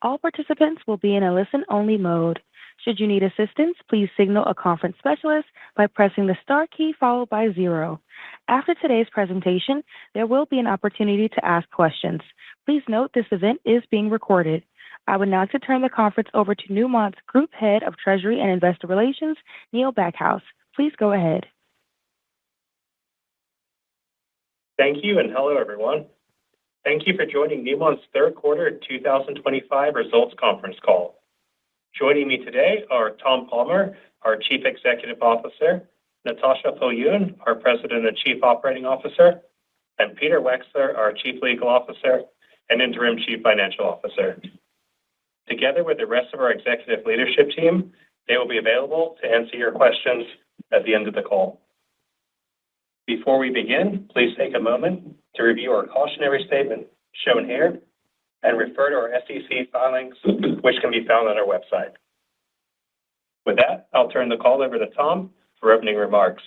All participants will be in a listen-only mode. Should you need assistance, please signal a conference specialist by pressing the star key followed by 0. After today's presentation, there will be an opportunity to ask questions. Please note this event is being recorded. I would now like to turn the conference over to Newmont's Group Head of Treasury and Investor Relations, Neil Backhouse. Please go ahead. Thank you, and hello, everyone. Thank you for joining Newmont's third quarter 2025 results conference call. Joining me today are Tom Palmer, our Chief Executive Officer, Natascha Viljoen, our President and Chief Operating Officer, and Peter Wexler, our Chief Legal Officer and Interim Chief Financial Officer. Together with the rest of our executive leadership team, they will be available to answer your questions at the end of the call. Before we begin, please take a moment to review our cautionary statement shown here and refer to our SEC filings, which can be found on our website. With that, I'll turn the call over to Tom for opening remarks.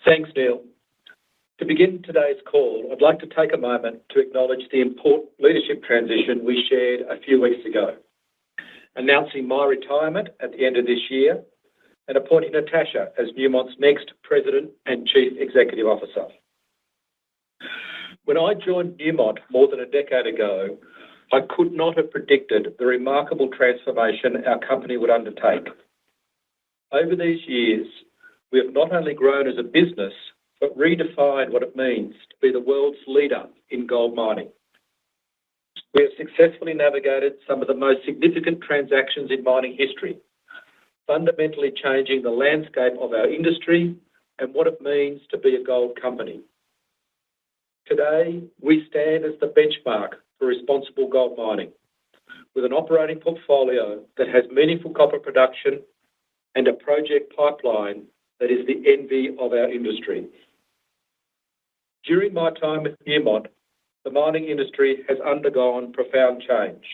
Thanks, Neil. To begin today's call, I'd like to take a moment to acknowledge the important leadership transition we shared a few weeks ago, announcing my retirement at the end of this year and appointing Natascha as Newmont's next President and Chief Executive Officer. When I joined Newmont more than a decade ago, I could not have predicted the remarkable transformation our company would undertake. Over these years, we have not only grown as a business, but redefined what it means to be the world's leader in gold mining. We have successfully navigated some of the most significant transactions in mining history, fundamentally changing the landscape of our industry and what it means to be a gold company. Today, we stand as the benchmark for responsible gold mining, with an operating portfolio that has meaningful copper production and a project pipeline that is the envy of our industry. During my time with Newmont, the mining industry has undergone profound change.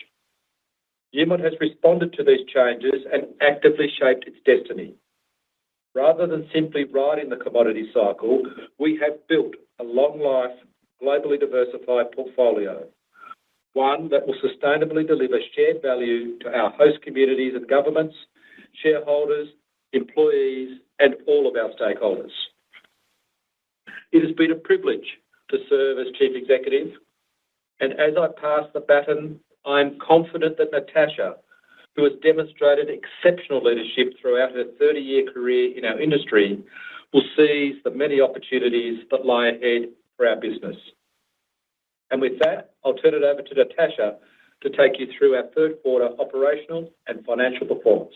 Newmont has responded to these changes and actively shaped its destiny. Rather than simply riding the commodity cycle, we have built a long-life, globally diversified portfolio, one that will sustainably deliver shared value to our host communities and governments, shareholders, employees, and all of our stakeholders. It has been a privilege to serve as Chief Executive, and as I pass the baton, I am confident that Natascha, who has demonstrated exceptional leadership throughout her 30-year career in our industry, will seize the many opportunities that lie ahead for our business. And with that, I'll turn it over to Natascha to take you through our third quarter operational and financial performance.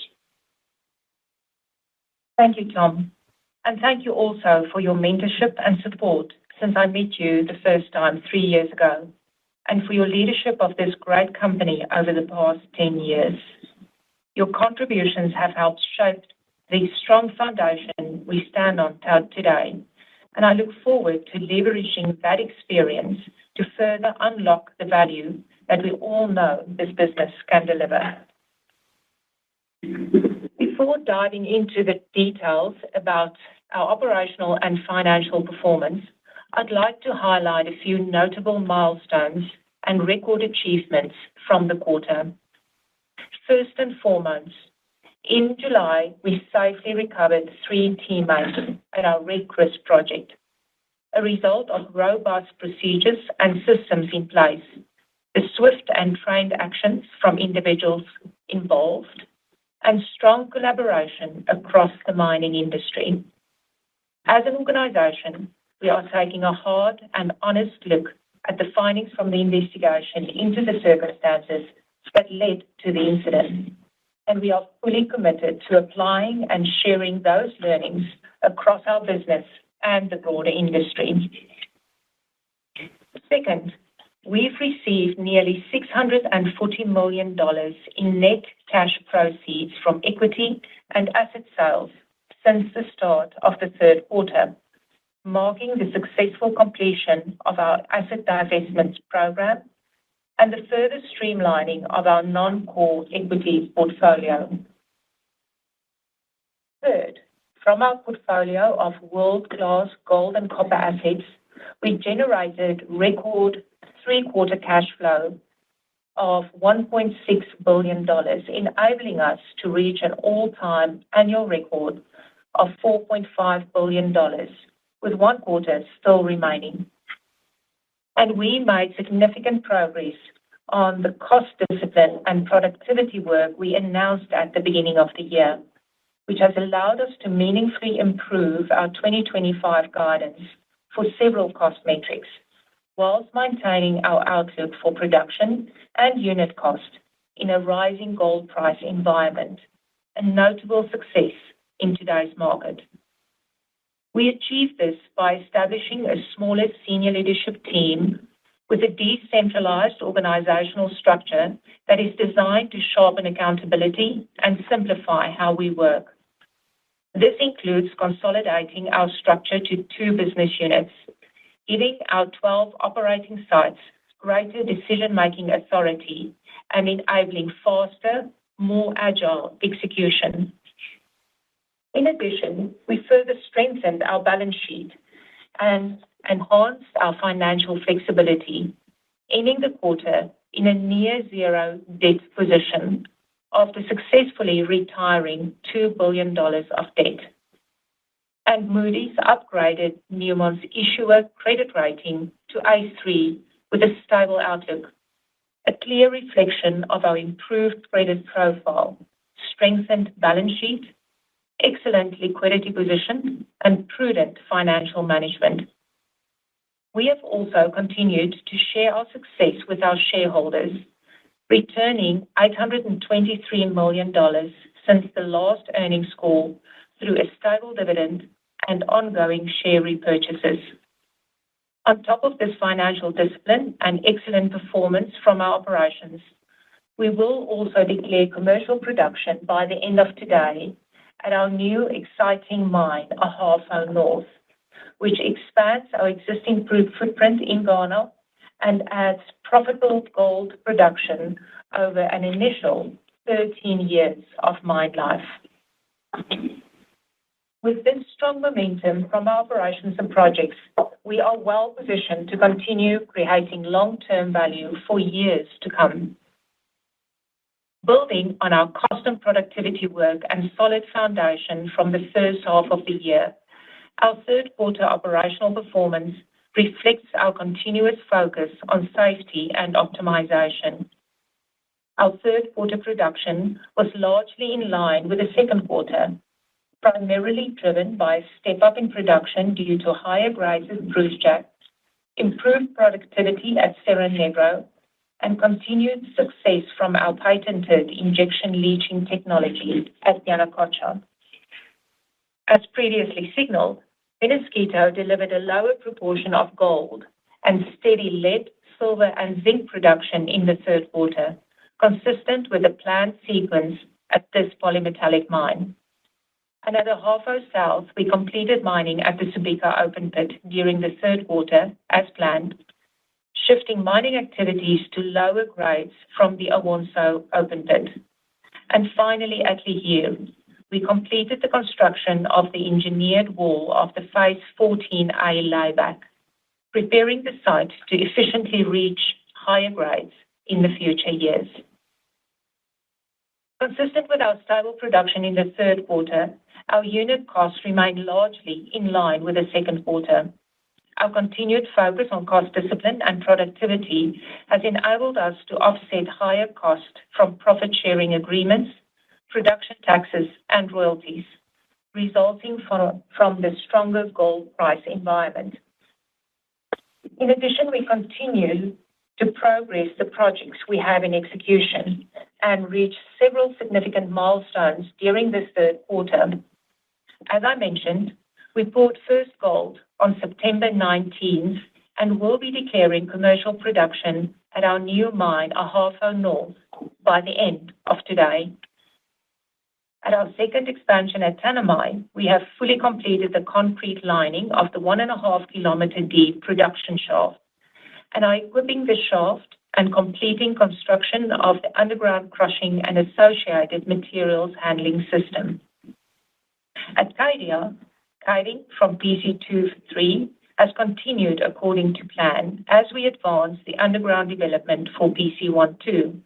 Thank you, Tom. And thank you also for your mentorship and support since I met you the first time 3 years ago, and for your leadership of this great company over the past 10 years. Your contributions have helped shape the strong foundation we stand on today, and I look forward to leveraging that experience to further unlock the value that we all know this business can deliver. Before diving into the details about our operational and financial performance, I'd like to highlight a few notable milestones and record achievements from the quarter. First and foremost, in July, we safely recovered 3 teammates at our Red Chris project, a result of robust procedures and systems in place, the swift and trained actions from individuals involved, and strong collaboration across the mining industry. As an organization, we are taking a hard and honest look at the findings from the investigation into the circumstances that led to the incident, and we are fully committed to applying and sharing those learnings across our business and the broader industry. Second, we've received nearly $640 million in net cash proceeds from equity and asset sales since the start of the third quarter, marking the successful completion of our asset divestments program and the further streamlining of our non-core equity portfolio. Third, from our portfolio of world-class gold and copper assets, we generated record three-quarter cash flow of $1.6 billion, enabling us to reach an all-time annual record of $4.5 billion, with one quarter still remaining. And we made significant progress on the cost discipline and productivity work we announced at the beginning of the year, which has allowed us to meaningfully improve our 2025 guidance for several cost metrics, whilst maintaining our outlook for production and unit cost in a rising gold price environment, a notable success in today's market. We achieved this by establishing a smaller senior leadership team with a decentralized organizational structure that is designed to sharpen accountability and simplify how we work. This includes consolidating our structure to 2 business units, giving our 12 operating sites greater decision-making authority and enabling faster, more agile execution. In addition, we further strengthened our balance sheet and enhanced our financial flexibility, ending the quarter in a near-zero debt position after successfully retiring $2 billion of debt. And Moody's upgraded Newmont's issuer credit rating to A3 with a stable outlook, a clear reflection of our improved credit profile, strengthened balance sheet, excellent liquidity position, and prudent financial management. We have also continued to share our success with our shareholders, returning $823 million since the last earnings call through a stable dividend and ongoing share repurchases. On top of this financial discipline and excellent performance from our operations, we will also declare commercial production by the end of today at our new exciting mine, Ahafo North, which expands our existing footprint in Ghana and adds profitable gold production over an initial 13 years of mine life. With this strong momentum from our operations and projects, we are well positioned to continue creating long-term value for years to come. Building on our cost and productivity work and solid foundation from the first half of the year, our third quarter operational performance reflects our continuous focus on safety and optimization. Our third quarter production was largely in line with the second quarter, primarily driven by a step-up in production due to higher grades at Brucejack, improved productivity at Cerro Negro, and continued success from our patented injection leaching technology at Yanacocha. As previously signaled, Peñasquito delivered a lower proportion of gold and steady lead, silver, and zinc production in the third quarter, consistent with the planned sequence at this polymetallic mine. And at Ahafo South, we completed mining at the Subika open pit during the third quarter as planned, shifting mining activities to lower grades from the Awonsu open pit. And finally, at Lihir, we completed the construction of the engineered wall of the Phase 14A layback, preparing the site to efficiently reach higher grades in the future years. Consistent with our stable production in the third quarter, our unit costs remained largely in line with the second quarter. Our continued focus on cost discipline and productivity has enabled us to offset higher costs from profit-sharing agreements, production taxes, and royalties, resulting from the stronger gold price environment. In addition, we continue to progress the projects we have in execution and reach several significant milestones during this third quarter. As I mentioned, we poured first gold on September 19th and will be declaring commercial production at our new mine, Ahafo North, by the end of today. At our second expansion at Tanami, we have fully completed the concrete lining of the 1.5 kilometer deep production shaft and are equipping the shaft and completing construction of the underground crushing and associated materials handling system. At Cadia, caving from PC2-3 has continued according to plan as we advance the underground development for PC12,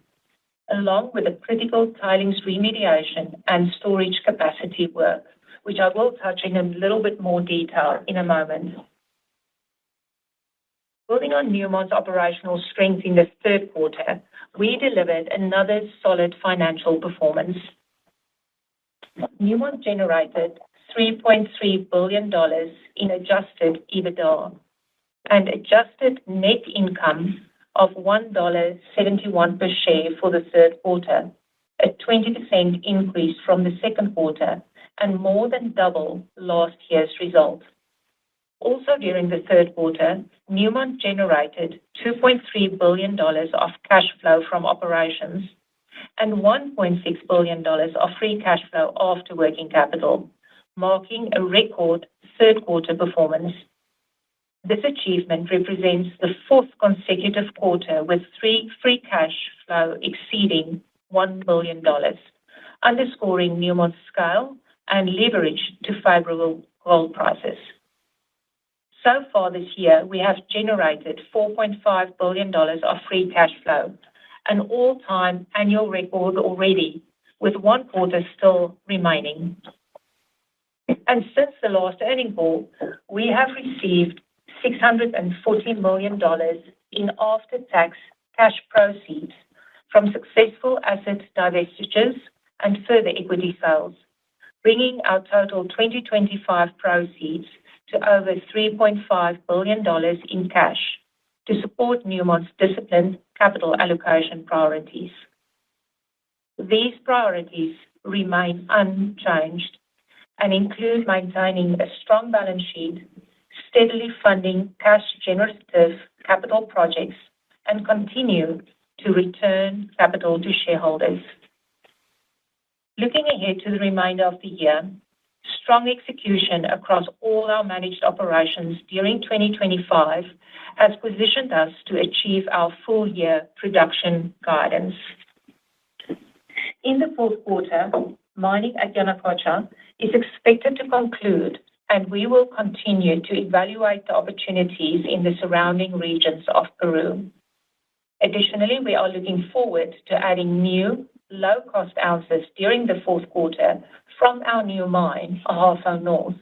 along with the critical tailings remediation and storage capacity work, which I will touch in a little bit more detail in a moment. Building on Newmont's operational strength in the third quarter, we delivered another solid financial performance. Newmont generated $3.3 billion in adjusted EBITDA and adjusted net income of $1.71 per share for the third quarter, a 20% increase from the second quarter and more than double last year's result. Also during the third quarter, Newmont generated $2.3 billion of cash flow from operations and $1.6 billion of free cash flow after working capital, marking a record third quarter performance. This achievement represents the fourth consecutive quarter with free cash flow exceeding $1 billion, underscoring Newmont's scale and leverage to favorable gold prices. So far this year, we have generated $4.5 billion of free cash flow, an all-time annual record already, with one quarter still remaining. And since the last earnings call, we have received $640 million in after-tax cash proceeds from successful asset divestitures and further equity sales, bringing our total 2025 proceeds to over $3.5 billion in cash to support Newmont's disciplined capital allocation priorities. These priorities remain unchanged and include maintaining a strong balance sheet, steadily funding cash-generative capital projects, and continue to return capital to shareholders. Looking ahead to the remainder of the year, strong execution across all our managed operations during 2025 has positioned us to achieve our full-year production guidance. In the fourth quarter, mining at Yanacocha is expected to conclude, and we will continue to evaluate the opportunities in the surrounding regions of Peru. Additionally, we are looking forward to adding new low-cost ounces during the fourth quarter from our new mine, Ahafo North,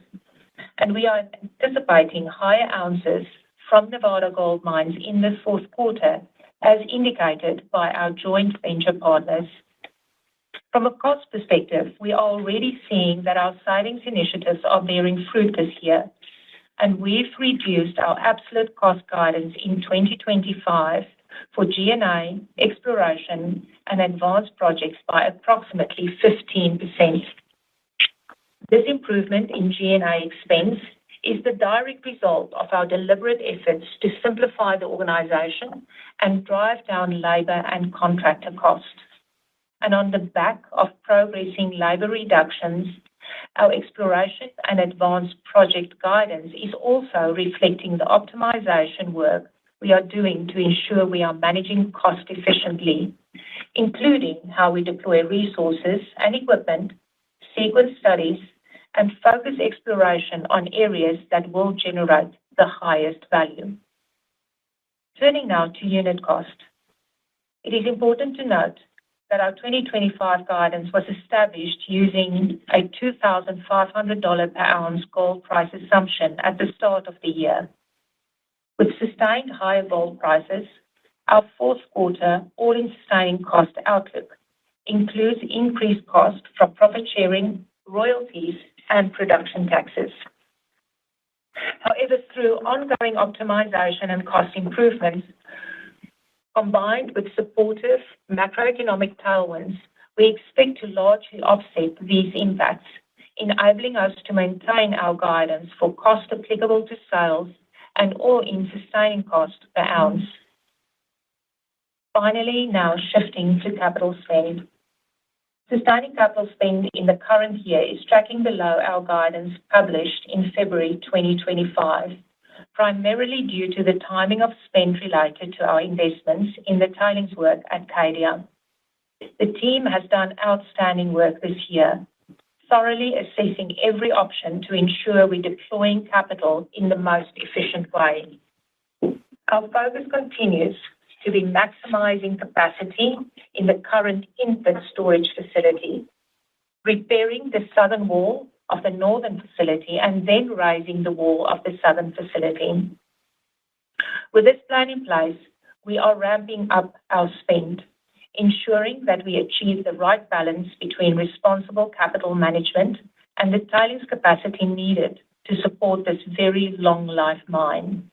and we are anticipating higher ounces from Nevada Gold Mines in the fourth quarter, as indicated by our joint venture partners. From a cost perspective, we are already seeing that our savings initiatives are bearing fruit this year, and we've reduced our absolute cost guidance in 2025 for G&A, exploration, and advanced projects by approximately 15%. This improvement in G&A expense is the direct result of our deliberate efforts to simplify the organization and drive down labor and contractor costs. And on the back of progressing labor reductions, our exploration and advanced project guidance is also reflecting the optimization work we are doing to ensure we are managing cost efficiently, including how we deploy resources and equipment, sequence studies, and focus exploration on areas that will generate the highest value. Turning now to unit cost. It is important to note that our 2025 guidance was established using a $2,500 per ounce gold price assumption at the start of the year. With sustained higher gold prices, our fourth quarter all-in sustaining cost outlook includes increased cost from profit sharing, royalties, and production taxes. However, through ongoing optimization and cost improvements, combined with supportive macroeconomic tailwinds, we expect to largely offset these impacts, enabling us to maintain our guidance for cost applicable to sales and all-in sustaining cost per ounce. Finally, now shifting to capital spend. Sustaining capital spend in the current year is tracking below our guidance published in February 2025, primarily due to the timing of spend related to our investments in the tailings work at Cadia. The team has done outstanding work this year, thoroughly assessing every option to ensure we're deploying capital in the most efficient way. Our focus continues to be maximizing capacity in the current input storage facility, repairing the southern wall of the northern facility, and then raising the wall of the southern facility. With this plan in place, we are ramping up our spend, ensuring that we achieve the right balance between responsible capital management and the tailings capacity needed to support this very long life mine.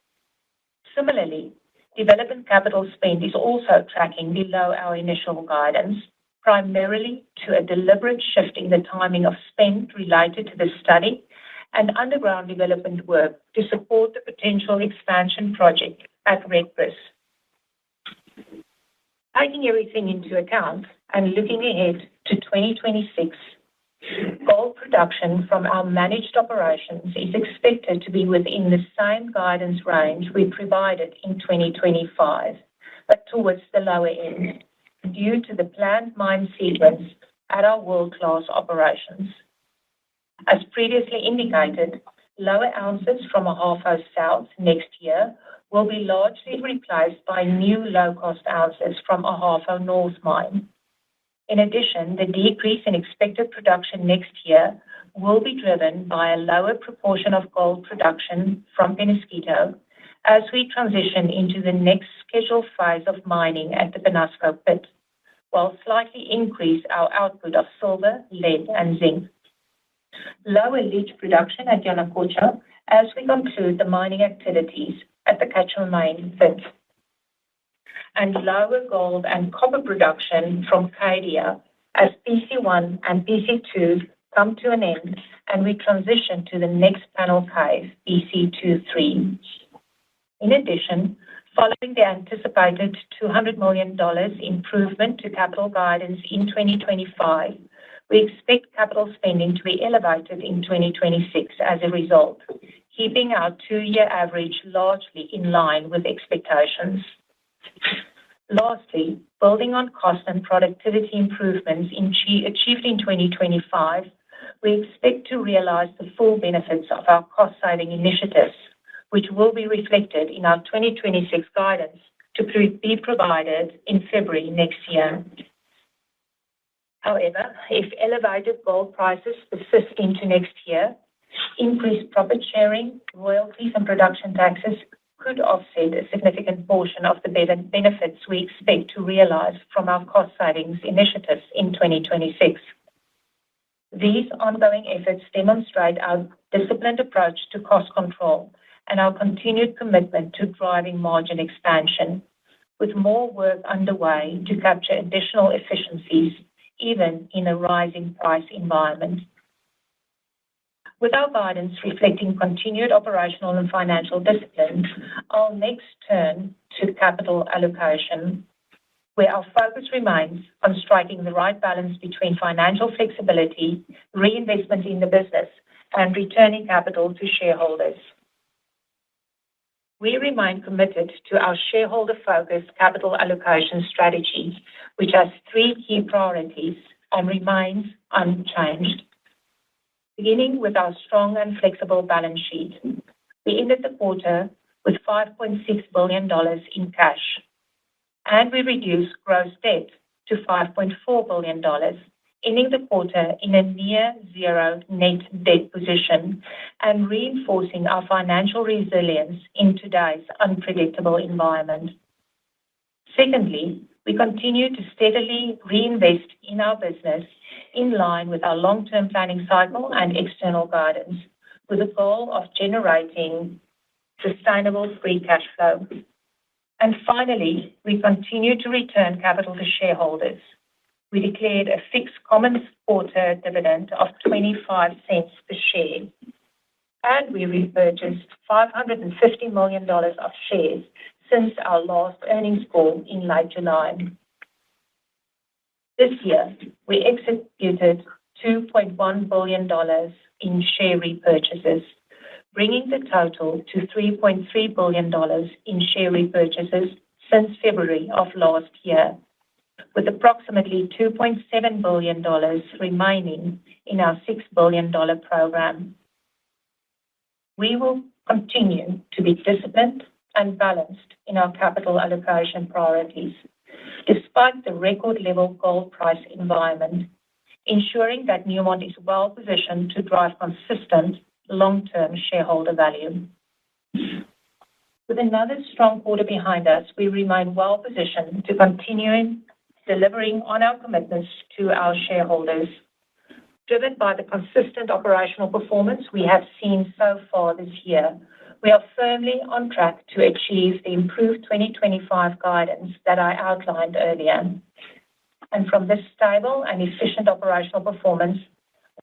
Similarly, development capital spend is also tracking below our initial guidance, primarily to a deliberate shift in the timing of spend related to the study and underground development work to support the potential expansion project at Red Chris. Taking everything into account and looking ahead to 2026, gold production from our managed operations is expected to be within the same guidance range we provided in 2025, but towards the lower end, due to the planned mine sequence at our world-class operations. As previously indicated, lower ounces from Ahafo South next year will be largely replaced by new low-cost ounces from Ahafo North mine. In addition, the decrease in expected production next year will be driven by a lower proportion of gold production from Peñasquito as we transition into the next scheduled phase of mining at the Penasco pit, while slightly increase our output of silver, lead, and zinc. Lower leach production at Yanacocha as we conclude the mining activities at the Quecher Main pit, and lower gold and copper production from Cadia as PC1 and PC2 come to an end and we transition to the next panel cave, PC23. In addition, following the anticipated $200 million improvement to capital guidance in 2025, we expect capital spending to be elevated in 2026 as a result, keeping our two-year average largely in line with expectations. Lastly, building on cost and productivity improvements achieved in 2025, we expect to realize the full benefits of our cost-saving initiatives, which will be reflected in our 2026 guidance to be provided in February next year. However, if elevated gold prices persist into next year, increased profit sharing, royalties, and production taxes could offset a significant portion of the benefits we expect to realize from our cost savings initiatives in 2026. These ongoing efforts demonstrate our disciplined approach to cost control and our continued commitment to driving margin expansion, with more work underway to capture additional efficiencies, even in a rising price environment. With our guidance reflecting continued operational and financial discipline, I'll next turn to capital allocation, where our focus remains on striking the right balance between financial flexibility, reinvestment in the business, and returning capital to shareholders. We remain committed to our shareholder-focused capital allocation strategy, which has three key priorities and remains unchanged. Beginning with our strong and flexible balance sheet, we ended the quarter with $5.6 billion in cash, and we reduced gross debt to $5.4 billion, ending the quarter in a near zero net debt position and reinforcing our financial resilience in today's unpredictable environment. Secondly, we continue to steadily reinvest in our business in line with our long-term planning cycle and external guidance, with a goal of generating sustainable free cash flow. And finally, we continue to return capital to shareholders. We declared a fixed common quarter dividend of 25 cents per share, and we repurchased $550 million of shares since our last earnings call in late July. This year, we executed $2.1 billion in share repurchases, bringing the total to $3.3 billion in share repurchases since February of last year. with approximately $2.7 billion remaining in our $6 billion program. We will continue to be disciplined and balanced in our capital allocation priorities, despite the record level gold price environment, ensuring that Newmont is well positioned to drive consistent long-term shareholder value. With another strong quarter behind us, we remain well positioned to continue delivering on our commitments to our shareholders. Driven by the consistent operational performance we have seen so far this year, we are firmly on track to achieve the improved 2025 guidance that I outlined earlier. And from this stable and efficient operational performance,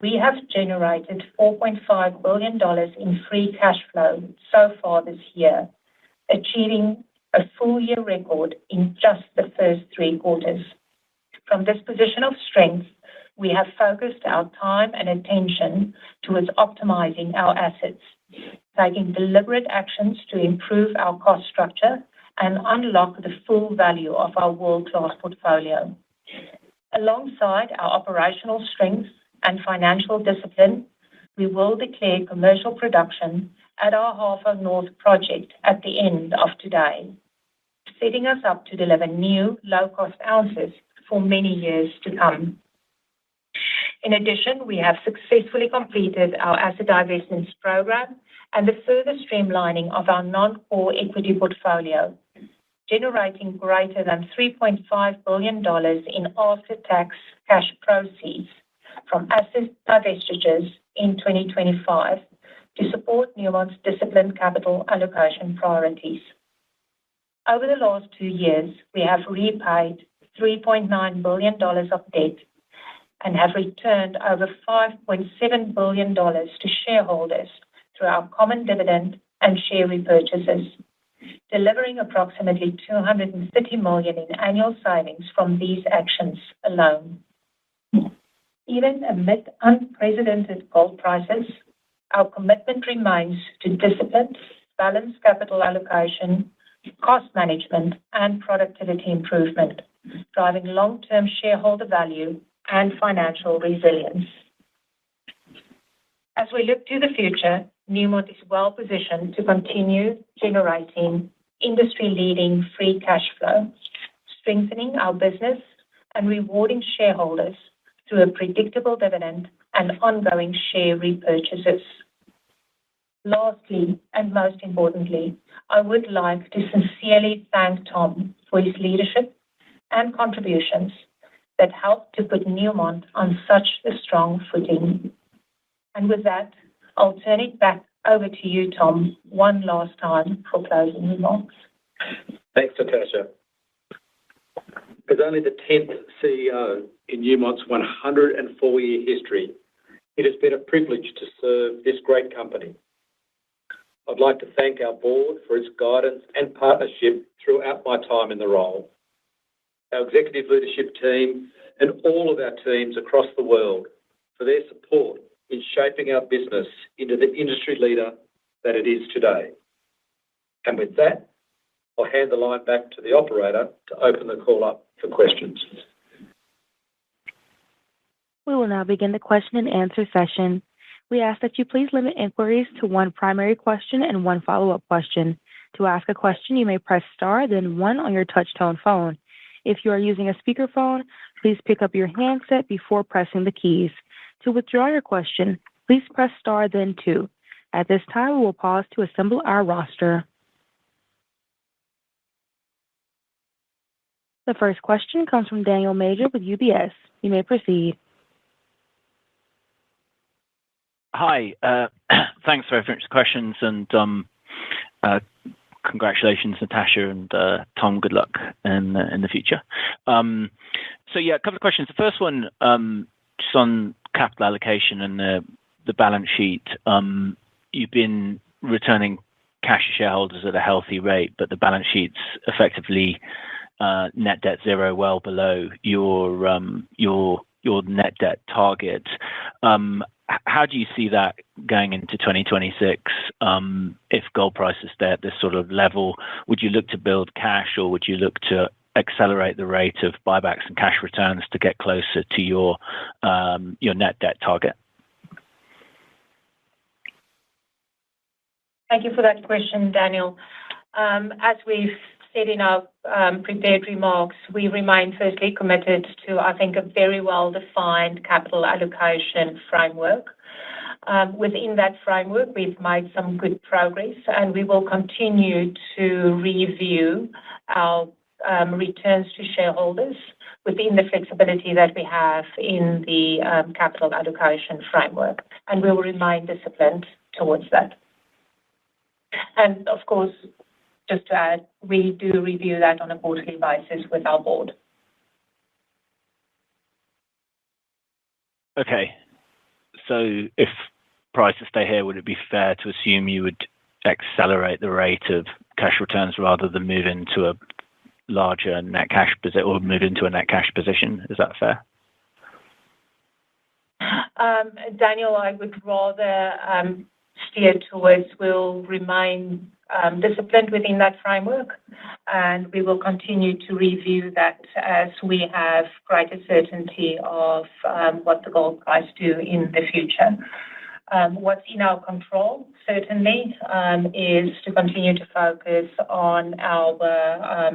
we have generated $4.5 billion in free cash flow so far this year, achieving a full-year record in just the first 3 quarters. From this position of strength, we have focused our time and attention towards optimizing our assets, taking deliberate actions to improve our cost structure and unlock the full value of our world-class portfolio. Alongside our operational strength and financial discipline, we will declare commercial production at our Halfway North project at the end of today, setting us up to deliver new low-cost ounces for many years to come. In addition, we have successfully completed our asset divestments program and the further streamlining of our non-core equity portfolio, generating greater than $3.5 billion in after-tax cash proceeds from asset divestitures in 2025 to support Newmont's disciplined capital allocation priorities. Over the last 2 years, we have repaid $3.9 billion of debt and have returned over $5.7 billion to shareholders through our common dividend and share repurchases, delivering approximately $230 million in annual savings from these actions alone. Even amid unprecedented gold prices, our commitment remains to disciplined, balanced capital allocation, cost management, and productivity improvement, driving long-term shareholder value and financial resilience. As we look to the future, Newmont is well positioned to continue generating industry-leading free cash flow, strengthening our business and rewarding shareholders through a predictable dividend and ongoing share repurchases. Lastly, and most importantly, I would like to sincerely thank Tom for his leadership and contributions that helped to put Newmont on such a strong footing. And with that, I'll turn it back over to you, Tom, one last time for closing remarks. Thanks, Natascha. As only the 10th CEO in Newmont's 104-year history, it has been a privilege to serve this great company. I'd like to thank our board for its guidance and partnership throughout my time in the role, our executive leadership team, and all of our teams across the world for their support in shaping our business into the industry leader that it is today. And with that, I'll hand the line back to the operator to open the call up for questions. We will now begin the question and answer session. We ask that you please limit inquiries to one primary question and one follow-up question. To ask a question, you may press star, then 1 on your touch-tone phone. If you are using a speakerphone, please pick up your handset before pressing the keys. To withdraw your question, please press star, then 2. At this time, we will pause to assemble our roster. The first question comes from Daniel Major with UBS. You may proceed. Hi. Thanks very much for the questions, and congratulations, Natascha, and Tom, good luck in the future. So, yeah, a couple of questions. The first one, just on capital allocation and the balance sheet. You've been returning cash to shareholders at a healthy rate, but the balance sheet's effectively net debt zero, well below your net debt target. How do you see that going into 2026? If gold prices stay at this sort of level, would you look to build cash, or would you look to accelerate the rate of buybacks and cash returns to get closer to your net debt target? Thank you for that question, Daniel. As we've said in our prepared remarks, we remain firstly committed to, I think, a very well-defined capital allocation framework. Within that framework, we've made some good progress, and we will continue to review our returns to shareholders within the flexibility that we have in the capital allocation framework, and we will remain disciplined towards that. And of course, just to add, we do review that on a quarterly basis with our board. Okay. So if prices stay here, would it be fair to assume you would accelerate the rate of cash returns rather than move into a larger net cash position or move into a net cash position? Is that fair? Daniel, I would rather steer towards we'll remain disciplined within that framework, and we will continue to review that as we have greater certainty of what the gold price do in the future. What's in our control, certainly, is to continue to focus on our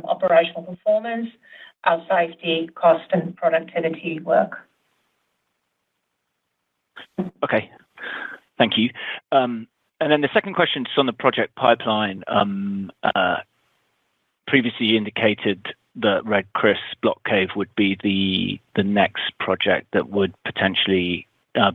operational performance, our safety, cost, and productivity work. Okay. Thank you. And then the second question is on the project pipeline. Previously you indicated that Red Chris Block Cave would be the next project that would potentially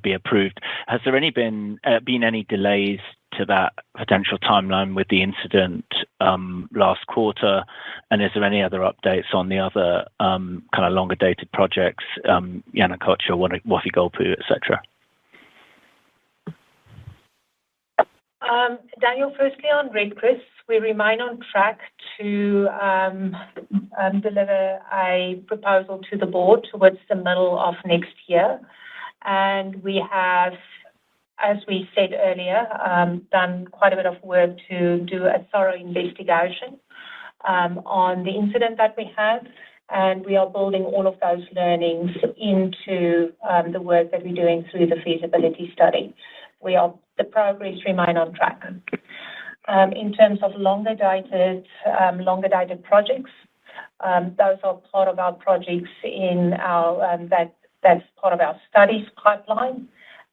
be approved. Has there been any delays to that potential timeline with the incident last quarter? And is there any other updates on the other kind of longer dated projects, Yanacocha, Wafi-Golpu, etc.? Daniel, firstly on Red Chris, we remain on track to deliver a proposal to the board towards the middle of next year. And we have, as we said earlier, done quite a bit of work to do a thorough investigation on the incident that we had. And we are building all of those learnings into the work that we're doing through the feasibility study. The progress remain on track. In terms of longer dated projects, those are part of our projects in our that's part of our studies pipeline,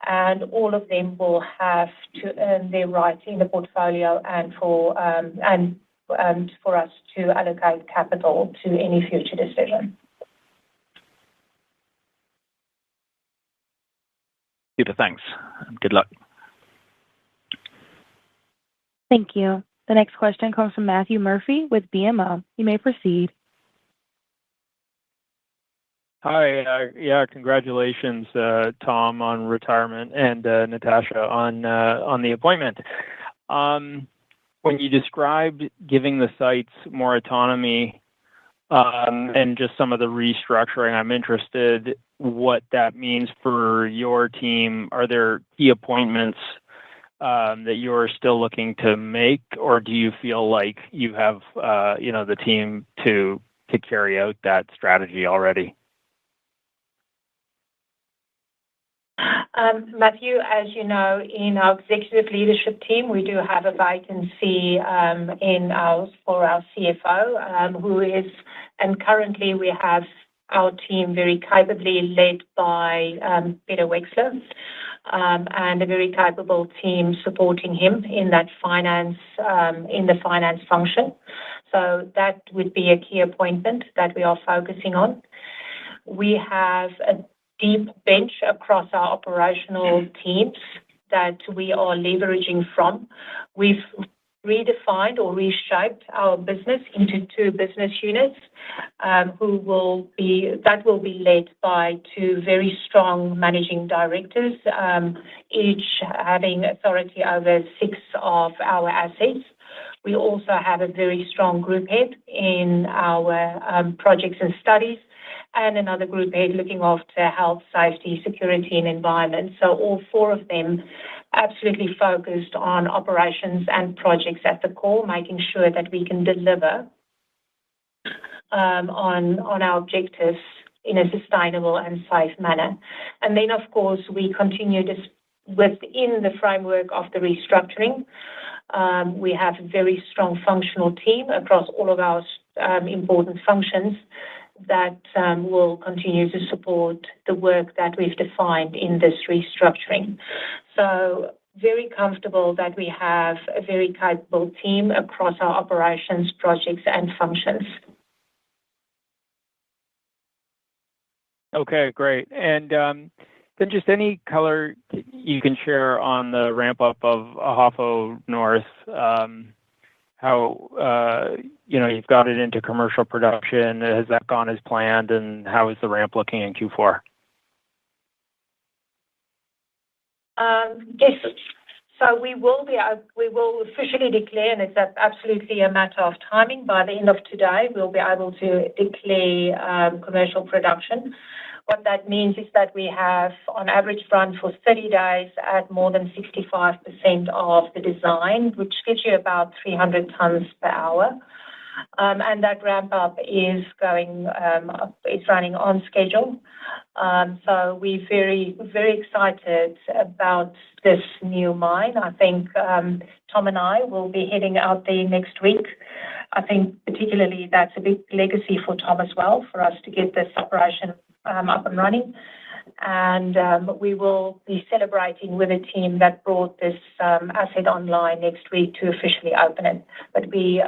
and all of them will have to earn their right in the portfolio and for us to allocate capital to any future decision. Super, thanks. Good luck. Thank you. The next question comes from Matthew Murphy with BMO. You may proceed. Hi. Congratulations, Tom, on retirement, and Natasha on the appointment. When you described giving the sites more autonomy and just some of the restructuring, I'm interested what that means for your team. Are there key appointments that you're still looking to make, or do you feel like you have the team to carry out that strategy already? Matthew, as you know, in our executive leadership team, we do have a vacancy for our CFO, and currently we have our team very capably led by Peter Wexler, and a very capable team supporting him in that in the finance function. So that would be a key appointment that we are focusing on. We have a deep bench across our operational teams that we are leveraging from. We've redefined or reshaped our business into two business units that will be led by two very strong managing directors, each having authority over 6 of our assets. We also have a very strong group head in our projects and studies, and another group head looking after health, safety, security, and environment. So all 4 of them absolutely focused on operations and projects at the core, making sure that we can deliver on our objectives in a sustainable and safe manner. And then, of course, we continue this within the framework of the restructuring. We have a very strong functional team across all of our important functions that will continue to support the work that we've defined in this restructuring. So very comfortable that we have a very capable team across our operations, projects, and functions. Okay, great. And then just any color you can share on the ramp-up of Ahafo North, how, you've got it into commercial production. Has that gone as planned, and how is the ramp looking in Q4? Yes. So we will officially declare, and it's absolutely a matter of timing. By the end of today, we'll be able to declare commercial production. What that means is that we have, on average, run for 30 days at more than 65% of the design, which gives you about 300 tons per hour. And that ramp up is running on schedule. So we're very, very excited about this new mine. I think Tom and I will be heading out there next week. I think particularly that's a big legacy for Tom as well, for us to get this operation up and running. And we will be celebrating with a team that brought this asset online next week to officially open it. But we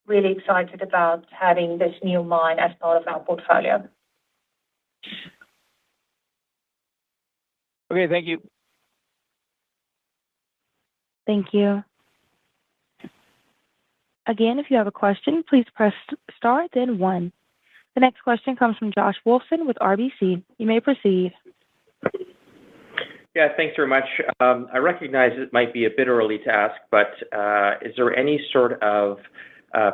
really excited about having this new mine as part of our portfolio. Okay, thank you. Thank you. Again, if you have a question, please press star, then 1. The next question comes from Josh Wolfson with RBC. You may proceed. Yeah, thanks very much. I recognize it might be a bit early to ask, but is there any sort of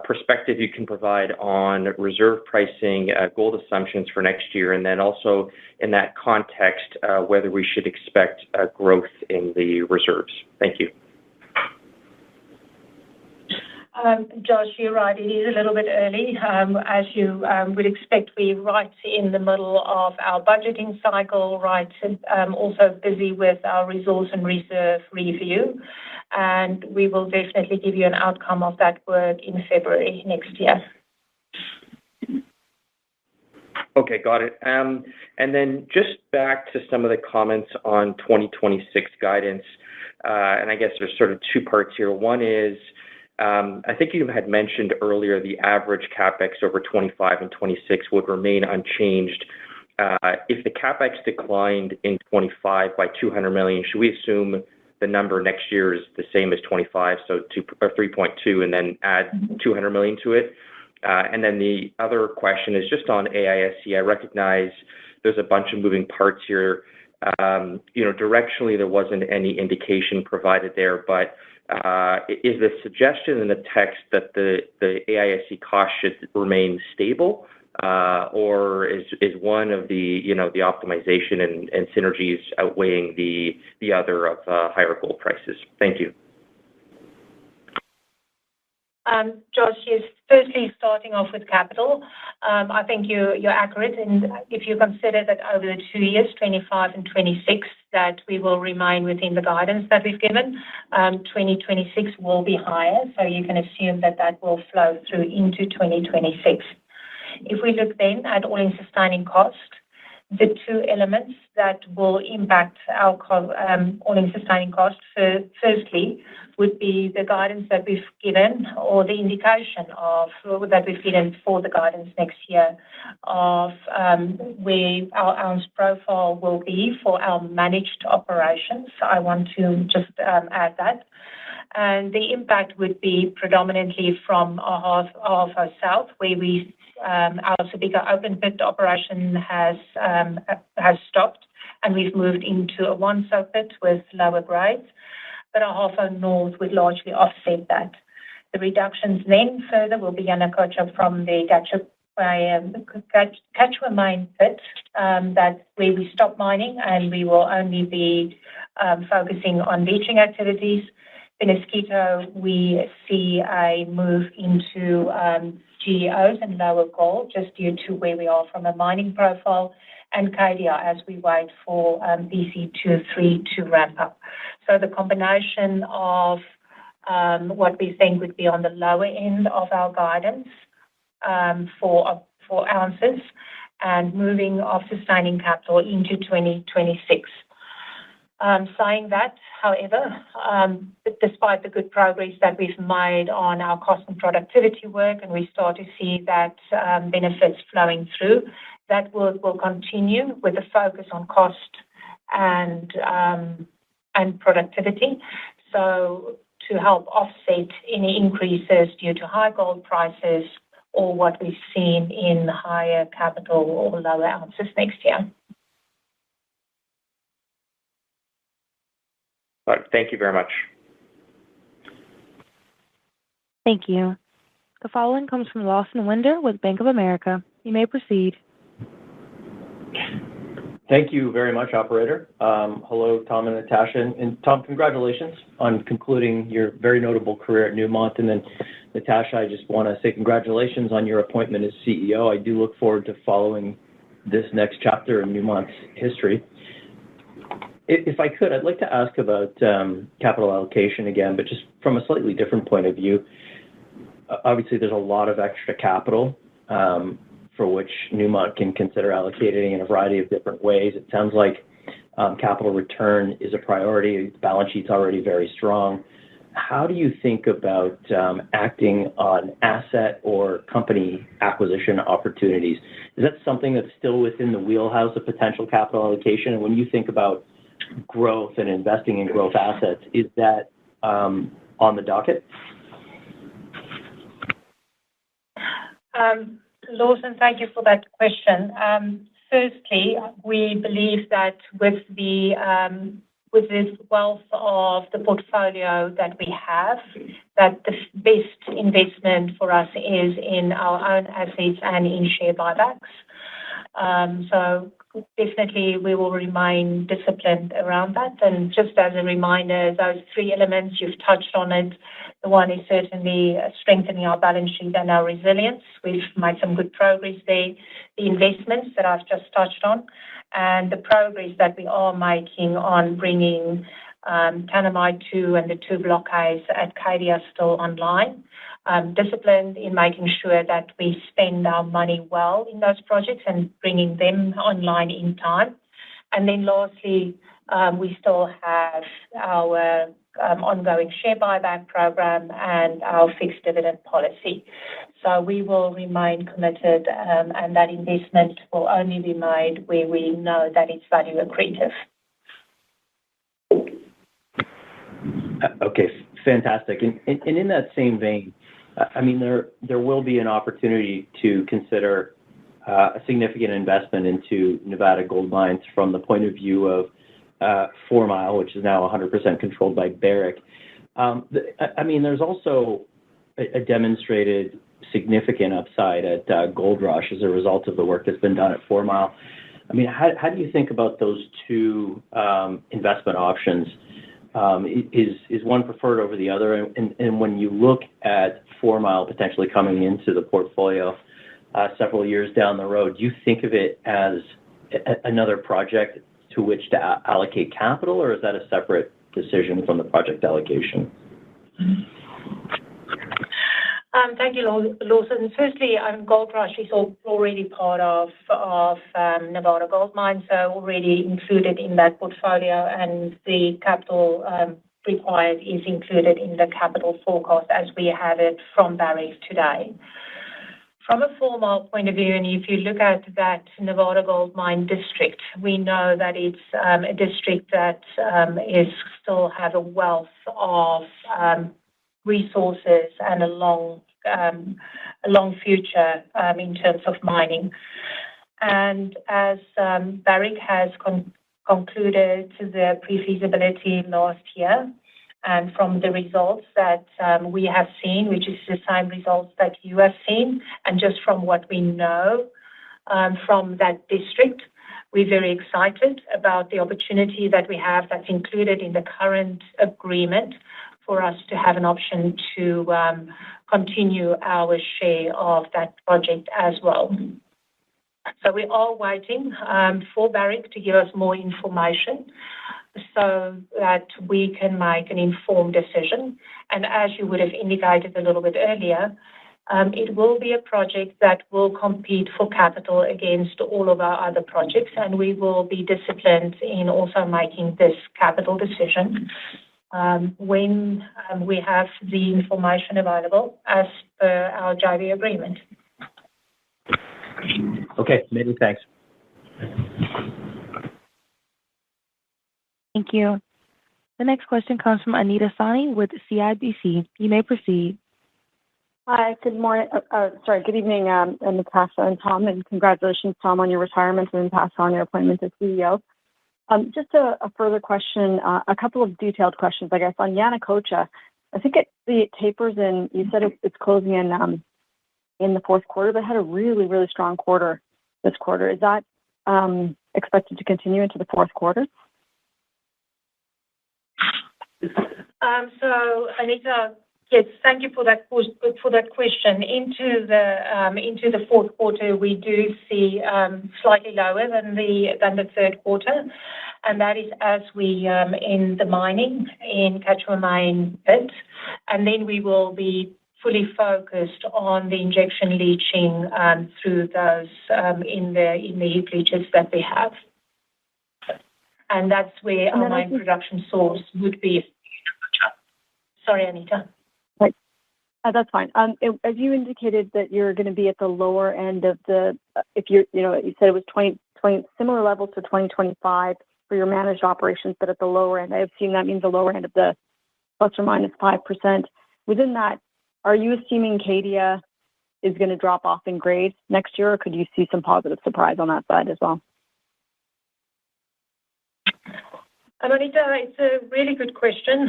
perspective you can provide on reserve pricing, gold assumptions for next year, and then also in that context, whether we should expect growth in the reserves? Thank you. Josh, you're right. It is a little bit early. As you would expect, we're right in the middle of our budgeting cycle, right? Also busy with our resource and reserve review. And we will definitely give you an outcome of that work in February next year. Okay, got it. And then just back to some of the comments on 2026 guidance, and I guess there's sort of two parts here. One is, I think you had mentioned earlier the average CapEx over 25 and 26 would remain unchanged. If the CapEx declined in 25 by $200 million, should we assume the number next year is the same as 25, so 3.2, and then add $200 million to it? And then the other question is just on AISC. I recognize there's a bunch of moving parts here. Directionally, there wasn't any indication provided there, but is the suggestion in the text that the AISC cost should remain stable, or is one of the the optimization and synergies outweighing the other of higher gold prices? Thank you. Josh, yes, firstly, starting off with capital, I think you're accurate. And if you consider that over the 2 years, 25 and 26, that we will remain within the guidance that we've given, 2026 will be higher. So you can assume that will flow through into 2026. If we look then at all-in sustaining cost, the two elements that will impact our all-in sustaining cost, firstly, would be the guidance that we've given, or the indication of that we've given for the guidance next year of where our ounce profile will be for our managed operations. I want to just add that. And the impact would be predominantly from Ahafo South, where our Subika open pit operation has stopped, and we've moved into a one pit with lower grades. But Ahafo North would largely offset that. The reductions then further will be Yanacocha from the Quechua main pit, that where we stop mining, and we will only be focusing on leaching activities. Penasquito, we see a move into GEOs and lower gold, just due to where we are from a mining profile, and Cadia as we wait for BC23 to ramp up. So the combination of what we think would be on the lower end of our guidance for ounces and moving of sustaining capital into 2026. Saying that, however, despite the good progress that we've made on our cost and productivity work, and we start to see that benefits flowing through, that work will continue with a focus on cost and productivity. So to help offset any increases due to high gold prices or what we've seen in higher capital or lower ounces next year. All right, thank you very much. Thank you. The following comes from Lawson Winder with Bank of America. You may proceed. Thank you very much, operator. Hello, Tom and Natasha. And Tom, congratulations on concluding your very notable career at Newmont. And then, Natasha, I just want to say congratulations on your appointment as CEO. I do look forward to following this next chapter in Newmont's history. If I could, I'd like to ask about capital allocation again, but just from a slightly different point of view. Obviously, there's a lot of extra capital for which Newmont can consider allocating in a variety of different ways. It sounds like capital return is a priority. The balance sheet's already very strong. How do you think about acting on asset or company acquisition opportunities? Is that something that's still within the wheelhouse of potential capital allocation? And when you think about growth and investing in growth assets, is that on the docket? Lawson, thank you for that question. Firstly, we believe that with this wealth of the portfolio that we have, that the best investment for us is in our own assets and in share buybacks. So definitely we will remain disciplined around that. And just as a reminder, those three elements, you've touched on it. The one is certainly strengthening our balance sheet and our resilience. We've made some good progress there. The investments that I've just touched on, and the progress that we are making on bringing Tanami 2 and the 2 block A's at Cadia still online. Disciplined in making sure that we spend our money well in those projects and bringing them online in time. And then lastly, we still have our ongoing share buyback program and our fixed dividend policy. So we will remain committed, and that investment will only be made where we know that it's value accretive. Okay, fantastic. And in that same vein, I mean, there will be an opportunity to consider a significant investment into Nevada gold mines from the point of view of 4 Mile, which is now 100% controlled by Barrick. I mean, there's also a demonstrated significant upside at Gold Rush as a result of the work that's been done at 4 Mile. I mean, how do you think about those two investment options? Is one preferred over the other? And when you look at 4 Mile potentially coming into the portfolio several years down the road, do you think of it as another project to which to allocate capital, or is that a separate decision from the project allocation? Thank you, Lawson. Firstly, Gold Rush is already part of Nevada Gold Mines, so already included in that portfolio, and the capital required is included in the capital forecast as we have it from Barrick today. From a 4 Mile point of view, and if you look at that Nevada Gold Mine district, we know that it's a district that still has a wealth of resources and a long future in terms of mining. And as Barrick has concluded the pre-feasibility last year, and from the results that we have seen, which is the same results that you have seen, and just from what we know from that district, we're very excited about the opportunity that we have that's included in the current agreement for us to have an option to continue our share of that project as well. So we are waiting for Barrick to give us more information so that we can make an informed decision. And as you would have indicated a little bit earlier, it will be a project that will compete for capital against all of our other projects, and we will be disciplined in also making this capital decision when we have the information available as per our JV agreement. Okay, many thanks. Thank you. The next question comes from Anita Soni with CIBC. You may proceed. Hi, good morning. Good evening, Natascha and Tom, and congratulations, Tom, on your retirement and pass on your appointment as CEO. Just a further question, a couple of detailed questions, I guess, on Yanacocha. I think it tapers in, you said it's closing in the fourth quarter, but had a really, really strong quarter this quarter. Is that expected to continue into the fourth quarter? So, Anita, yes, thank you for that question. Into the fourth quarter, we do see slightly lower than the third quarter, and that is as we end the mining in Quechua Main pit, and then we will be fully focused on the injection leaching through those in the heap leaches that we have, and that's where our main production source would be. Sorry, Anita. Right. That's fine. As you indicated that you're going to be at the lower end of the, you said it was 20 similar levels to 2025 for your managed operations, but at the lower end, I have seen that means the lower end of the plus or minus 5%. Within that, are you assuming Cadia is going to drop off in grade next year, or could you see some positive surprise on that side as well? Anita, it's a really good question.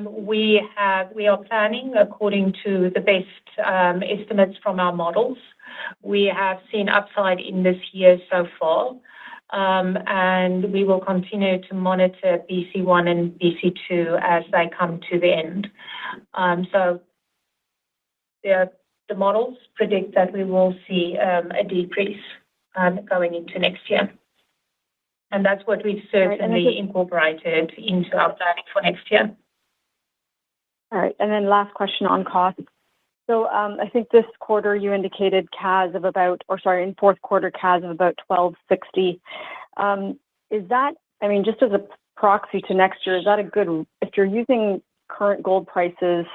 We are planning according to the best estimates from our models. We have seen upside in this year so far, and we will continue to monitor BC1 and BC2 as they come to the end. So the models predict that we will see a decrease going into next year. And that's what we've certainly incorporated into our planning for next year. All right. And then last question on cost. So I think this quarter you indicated CAS of about, in fourth quarter CAS of about $1,260. Is that, just as a proxy to next year, is that a good, if you're using current gold prices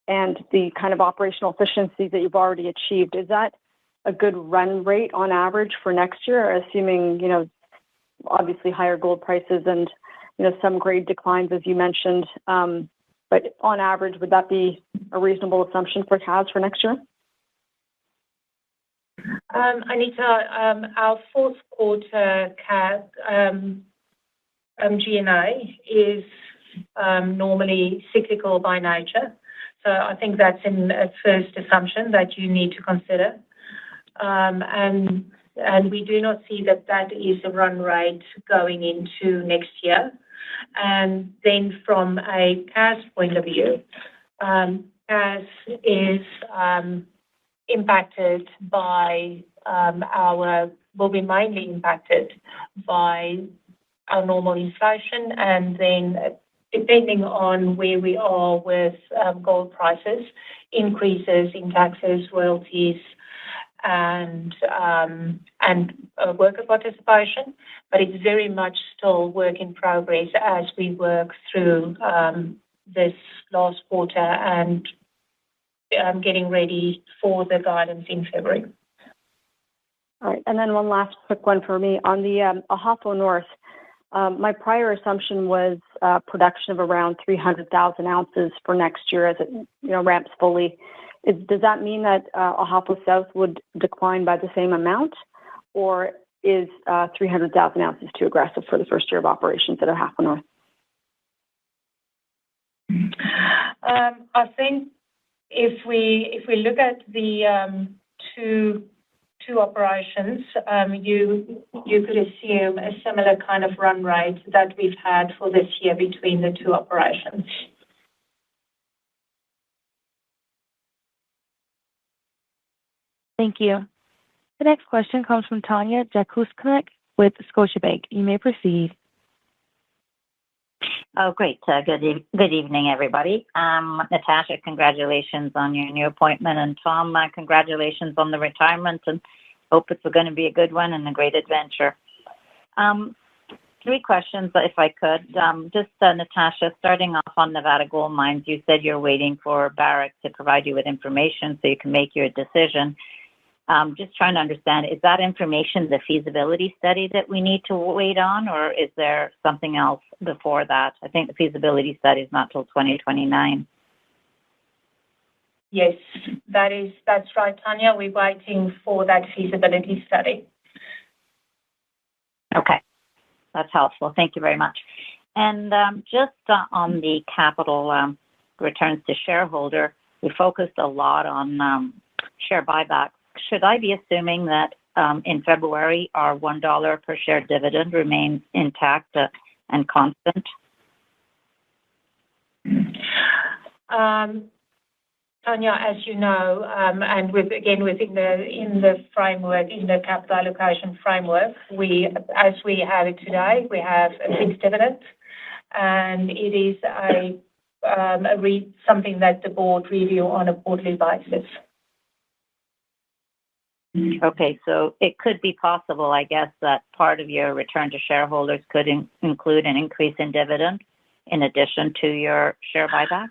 and the kind of operational efficiencies that you've already achieved, is that a good run rate on average for next year, assuming, obviously higher gold prices and, some grade declines, as you mentioned. But on average, would that be a reasonable assumption for CAS for next year? Anita, our fourth quarter CAS G&A is normally cyclical by nature. So I think that's a first assumption that you need to consider. And we do not see that is a run rate going into next year. And then from a CAS point of view, CAS is impacted by will be mainly impacted by our normal inflation, and then depending on where we are with gold prices, increases in taxes, royalties, and worker participation, but it's very much still work in progress as we work through this last quarter and getting ready for the guidance in February. All right, and then one last quick one for me. On the Ahafo North, my prior assumption was production of around 300,000 ounces for next year as it ramps fully. Does that mean that Ahafo South would decline by the same amount, or is 300,000 ounces too aggressive for the first year of operations at Ahafo North? I think if we look at the two operations, you could assume a similar kind of run rate that we've had for this year between the two operations. Thank you. The next question comes from Tanya Jakusconek with Scotiabank. You may proceed. Oh, great. Good evening, everybody. Natasha, congratulations on your new appointment. And Tom, congratulations on the retirement, and hope it's going to be a good one and a great adventure. 3 questions, if I could. Natasha, starting off on Nevada Gold Mines, you said you're waiting for Barrick to provide you with information so you can make your decision. Just trying to understand, is that information the feasibility study that we need to wait on, or is there something else before that? I think the feasibility study is not till 2029. Yes, that's right, Tanya. We're waiting for that feasibility study. Okay, that's helpful. Thank you very much. And just on the capital returns to shareholder, we focused a lot on share buybacks. Should I be assuming that in February our $1 per share dividend remains intact and constant? Tanya, as you know, and within the framework, in the capital allocation framework, as we have it today, we have a fixed dividend, and it is something that the board review on a quarterly basis. Okay, so it could be possible, I guess, that part of your return to shareholders could include an increase in dividend in addition to your share buyback?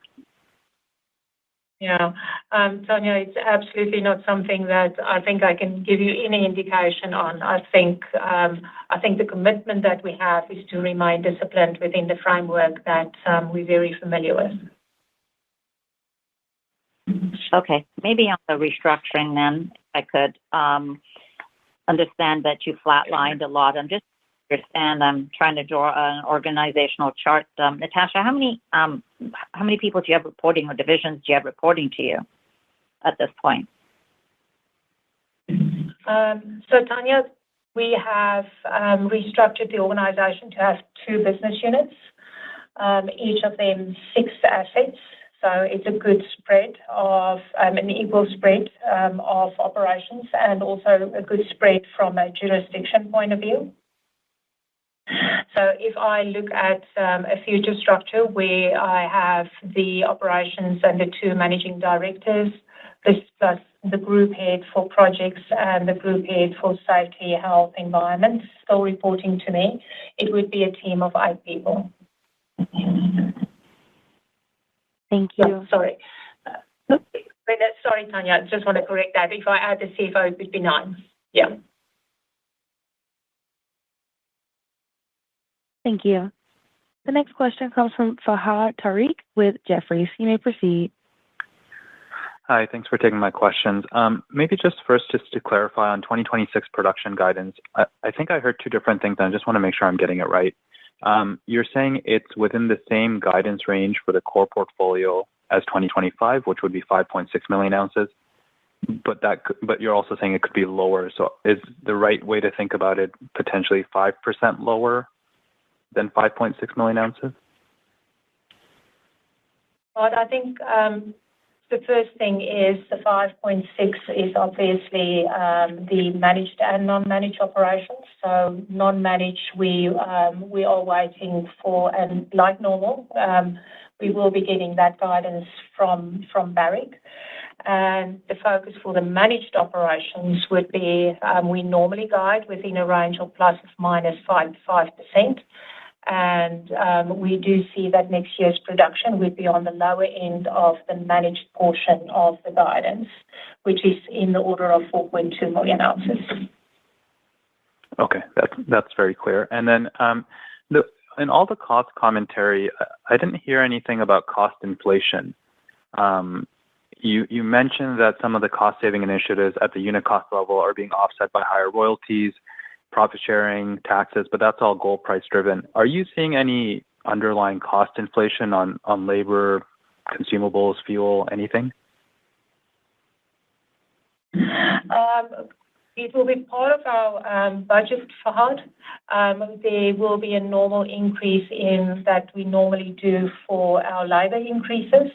Yeah, Tanya, it's absolutely not something that I think I can give you any indication on. I think the commitment that we have is to remain disciplined within the framework that we're very familiar with. Okay, maybe on the restructuring then, I could understand that you flatlined a lot. I'm trying to draw an organizational chart. Natasha, how many people do you have reporting, or divisions do you have reporting to you at this point? So, Tanya, we have restructured the organization to have 2 business units, each of them 6 assets. So it's a good spread of an equal spread of operations, and also a good spread from a jurisdiction point of view. So if I look at a future structure where I have the operations and the 2 managing directors, plus the group head for projects and the group head for safety, health, environment, still reporting to me, it would be a team of 8 people. Thank you. Sorry, Tanya, I just want to correct that. If I add the CFO, it would be 9. Yeah. Thank you. The next question comes from Fahad Tariq with Jefferies. You may proceed. Hi, thanks for taking my questions. Maybe just to clarify on 2026 production guidance, I think I heard 2 different things, and I just want to make sure I'm getting it right. You're saying it's within the same guidance range for the core portfolio as 2025, which would be 5.6 million ounces, but you're also saying it could be lower. So is the right way to think about it potentially 5% lower than 5.6 million ounces? Well, I think the first thing is the 5.6 is obviously the managed and non-managed operations. So non-managed, we are waiting for, and like normal, we will be getting that guidance from Barrick. And the focus for the managed operations would be, we normally guide within a range of plus or minus 5%. And we do see that next year's production would be on the lower end of the managed portion of the guidance, which is in the order of 4.2 million ounces. Okay, that's very clear. And then in all the cost commentary, I didn't hear anything about cost inflation. You mentioned that some of the cost-saving initiatives at the unit cost level are being offset by higher royalties, profit sharing, taxes, but that's all gold price driven. Are you seeing any underlying cost inflation on labor, consumables, fuel, anything? It will be part of our budget, Fahad. There will be a normal increase in that we normally do for our labour increases.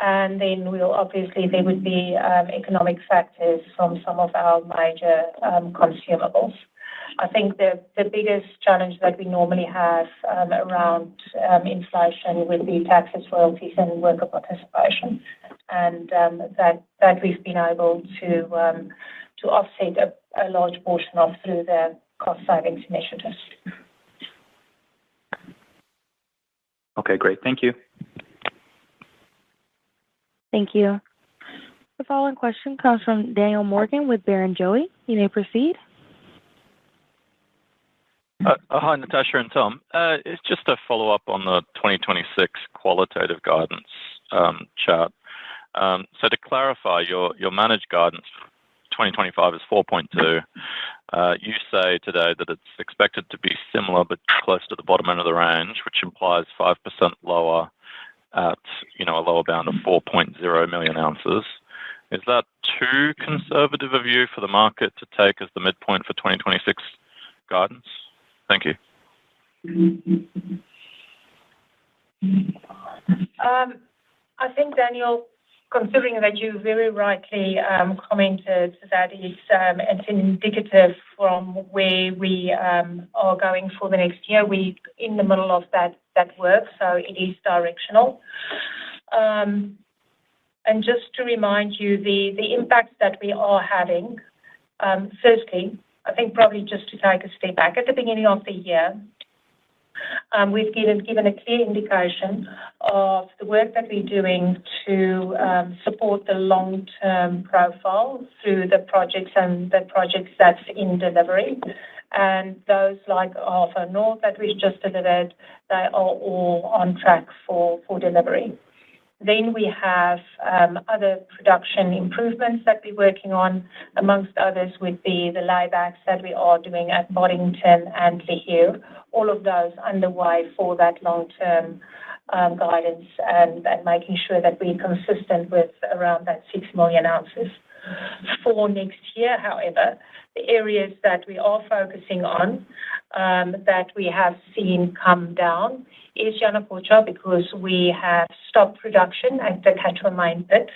And then there would be economic factors from some of our major consumables. I think the biggest challenge that we normally have around inflation would be taxes, royalties, and worker participation, and that we've been able to offset a large portion of through the cost savings initiatives. Okay, great. Thank you. Thank you. The following question comes from Daniel Morgan with Barrenjoey. You may proceed. Hi, Natascha and Tom. It's just a follow-up on the 2026 qualitative guidance chart. So to clarify, your managed guidance for 2025 is 4.2. You say today that it's expected to be similar but close to the bottom end of the range, which implies 5% lower at a lower bound of 4.0 million ounces. Is that too conservative a view for the market to take as the midpoint for 2026 guidance? Thank you. I think, Daniel, considering that you very rightly commented that it's indicative from where we are going for the next year, we're in the middle of that work, so it is directional. And just to remind you, the impacts that we are having, firstly, I think probably just to take a step back, at the beginning of the year, we've given a clear indication of the work that we're doing to support the long-term profile through the projects that's in delivery. And those like Alpha North that we've just delivered, they are all on track for delivery. Then we have other production improvements that we're working on, amongst others would be the laybacks that we are doing at Boddington and Lihir. All of those underway for that long-term guidance and making sure that we're consistent with around that 6 million ounces. For next year, however, the areas that we are focusing on that we have seen come down is Yanacocha, because we have stopped production at the Quechua main pit.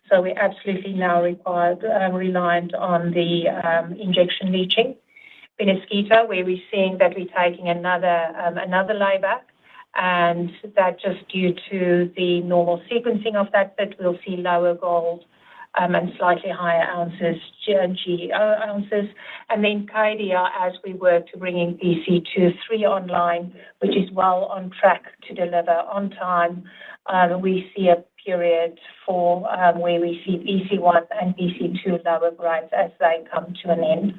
So we're absolutely now reliant on the injection leaching. Penasquito, where we're seeing that we're taking another layback, and that just due to the normal sequencing of that pit, we'll see lower gold and slightly higher ounces, GEO ounces. And then Cadia, as we work to bringing PC23 online, which is well on track to deliver on time, we see a period for where we see PC1 and PC2 lower grades as they come to an end.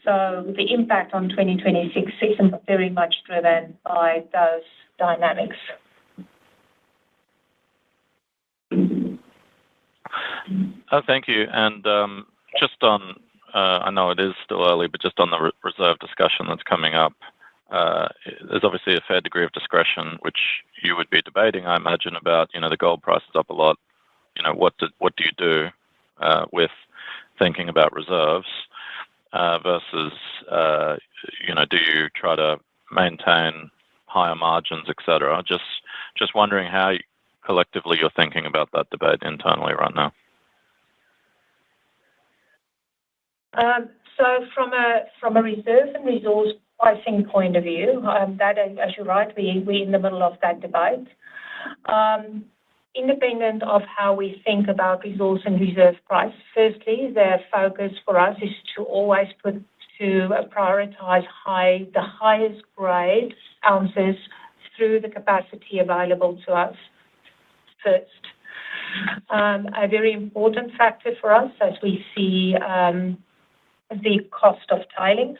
So the impact on 2026 is very much driven by those dynamics. Thank you. And just on, I know it is still early, but just on the reserve discussion that's coming up, there's obviously a fair degree of discretion, which you would be debating, I imagine, about, the gold price is up a lot. What do you do with thinking about reserves versus, do you try to maintain higher margins, et cetera? Just wondering how collectively you're thinking about that debate internally right now. So from a reserve and resource pricing point of view, that, as you're right, we're in the middle of that debate. Independent of how we think about resource and reserve price, firstly, the focus for us is to always prioritize the highest grade ounces through the capacity available to us first. A very important factor for us as we see the cost of tailings,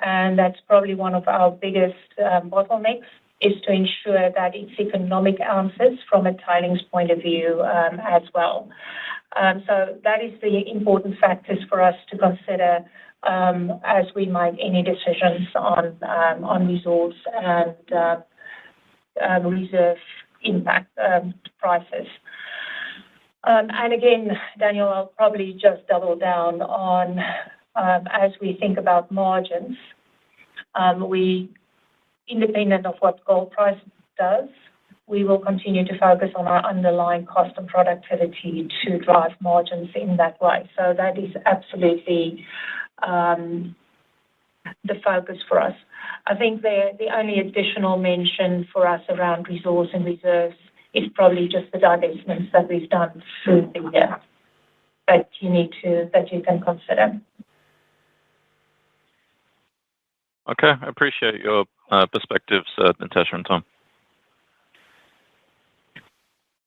and that's probably one of our biggest bottlenecks, is to ensure that it's economic ounces from a tailings point of view as well. So that is the important factors for us to consider as we make any decisions on resource and reserve impact prices. And again, Daniel, I'll probably just double down on as we think about margins, independent of what gold price does, we will continue to focus on our underlying cost and productivity to drive margins in that way. So that is absolutely the focus for us. I think the only additional mention for us around resource and reserves is probably just the divestments that we've done through the year that you can consider. Okay, I appreciate your perspectives, Natascha and Tom.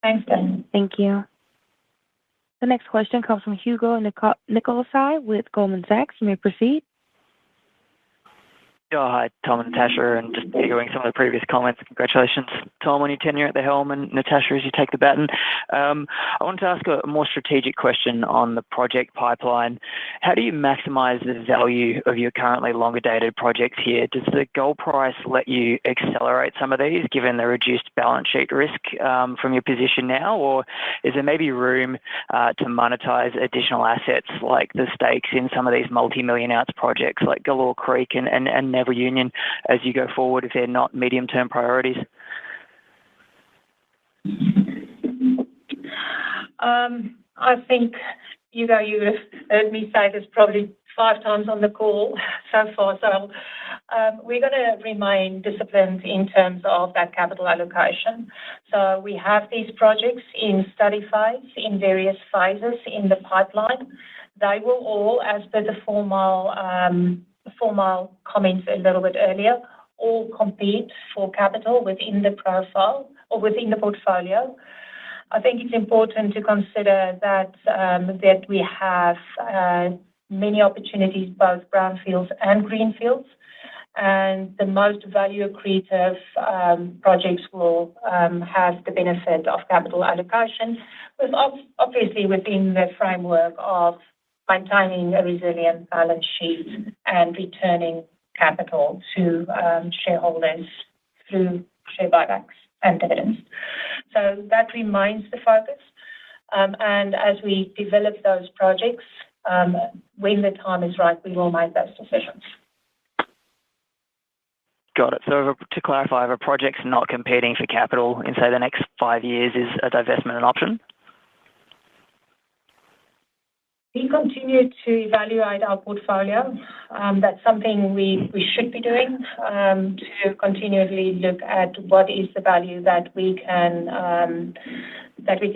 Thanks, Dan. Thank you. The next question comes from Hugo Nicolaci with Goldman Sachs. You may proceed. Hi, Tom and Natascha, and just echoing some of the previous comments. Congratulations, Tom, on your tenure at the helm, and Natascha, as you take the baton. I wanted to ask a more strategic question on the project pipeline. How do you maximize the value of your currently longer-dated projects here? Does the gold price let you accelerate some of these, given the reduced balance sheet risk from your position now, or is there maybe room to monetize additional assets like the stakes in some of these multi-million-ounce projects like Galore Creek and Neville Union as you go forward if they're not medium-term priorities? I think, Hugo, you have heard me say this probably 5 times on the call so far. So we're going to remain disciplined in terms of that capital allocation. So we have these projects in study phase, in various phases in the pipeline. They will all, as per the formal comments a little bit earlier, all compete for capital within the profile or within the portfolio. I think it's important to consider that we have many opportunities, both brownfields and greenfields, and the most value accretive projects will have the benefit of capital allocation, with obviously within the framework of maintaining a resilient balance sheet and returning capital to shareholders through share buybacks and dividends. So that remains the focus. And as we develop those projects, when the time is right, we will make those decisions. Got it. So to clarify, if a project's not competing for capital in, say, the next 5 years, is a divestment an option? We continue to evaluate our portfolio. That's something we should be doing, to continually look at what is the value that we can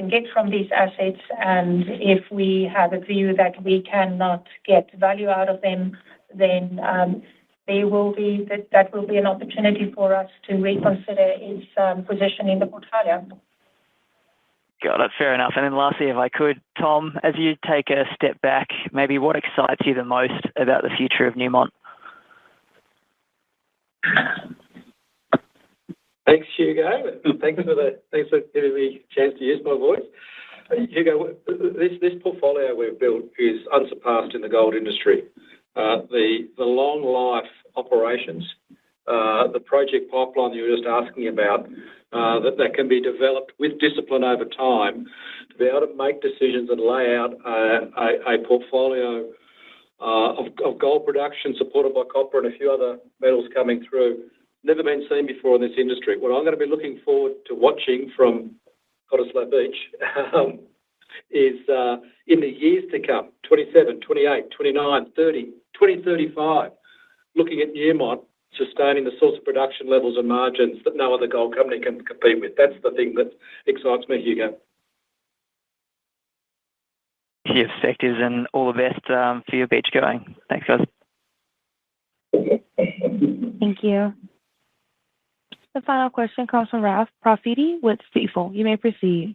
get from these assets, and if we have a view that we cannot get value out of them, then that will be an opportunity for us to reconsider its position in the portfolio. Got it. Fair enough. And then lastly, if I could, Tom, as you take a step back, maybe what excites you the most about the future of Newmont? Thanks, Hugo. Thanks for giving me a chance to use my voice. Hugo, this portfolio we've built is unsurpassed in the gold industry. The long life operations, the project pipeline you were just asking about, that can be developed with discipline over time to be able to make decisions and lay out a portfolio of gold production supported by copper and a few other metals coming through. Never been seen before in this industry. What I'm going to be looking forward to watching from Cottesloe Beach is in the years to come, 27, 28, 29, 30, 2035, looking at Newmont sustaining the sorts of production levels and margins that no other gold company can compete with. That's the thing that excites me, Hugo. Your perspectives, and all the best for your beach going. Thanks, guys. Thank you. The final question comes from Ralph Profiti with Stifel. You may proceed.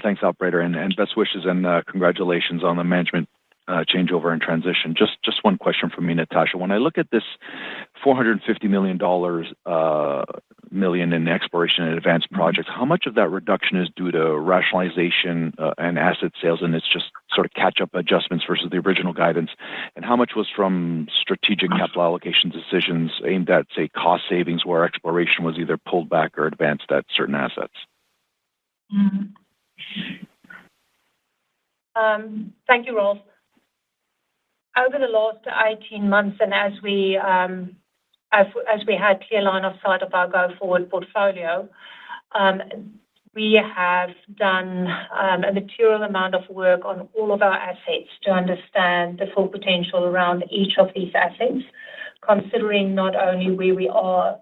Thanks, operator, and best wishes and congratulations on the management changeover and transition. Just one question from me, Natascha. When I look at this $450 million in exploration and advanced projects, how much of that reduction is due to rationalization and asset sales, and it's just sort of catch-up adjustments versus the original guidance, and how much was from strategic capital allocation decisions aimed at, say, cost savings where exploration was either pulled back or advanced at certain assets? Thank you, Rolf. over the last 18 months, and as we had clear line of sight of our go-forward portfolio, we have done a material amount of work on all of our assets to understand the full potential around each of these assets, considering not only where we are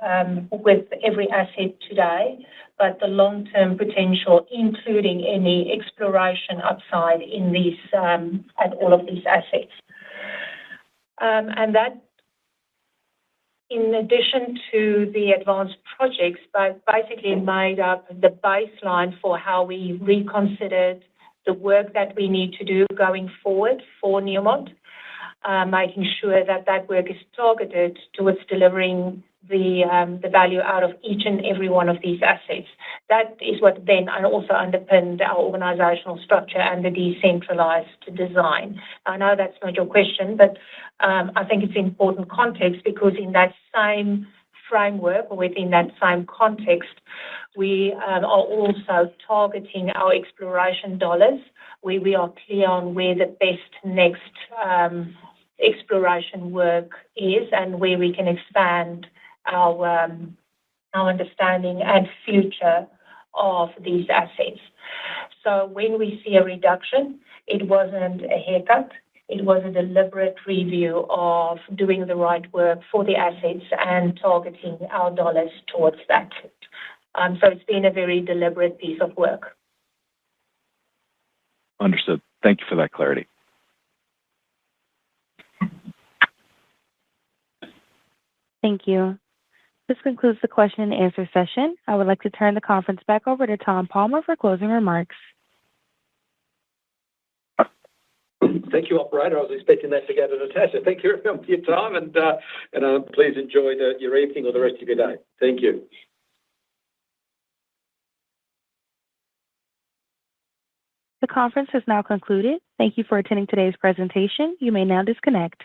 with every asset today, but the long-term potential, including any exploration upside in these at all of these assets. And that, in addition to the advanced projects, but basically made up the baseline for how we reconsidered the work that we need to do going forward for Newmont, making sure that that work is targeted towards delivering the value out of each and every one of these assets. That is what then also underpinned our organizational structure and the decentralized design. I know that's not your question, but I think it's important context, because in that same framework, or within that same context, we are also targeting our exploration dollars, where we are clear on where the best next exploration work is and where we can expand our understanding and future of these assets. So when we see a reduction, it wasn't a haircut. It was a deliberate review of doing the right work for the assets and targeting our dollars towards that. So it's been a very deliberate piece of work. Understood. Thank you for that clarity. Thank you. This concludes the question and answer session. I would like to turn the conference back over to Tom Palmer for closing remarks. Thank you, operator. I was expecting that to go to Natasha. Thank you for your time, and please enjoy your evening or the rest of your day. Thank you. The conference has now concluded. Thank you for attending today's presentation. You may now disconnect.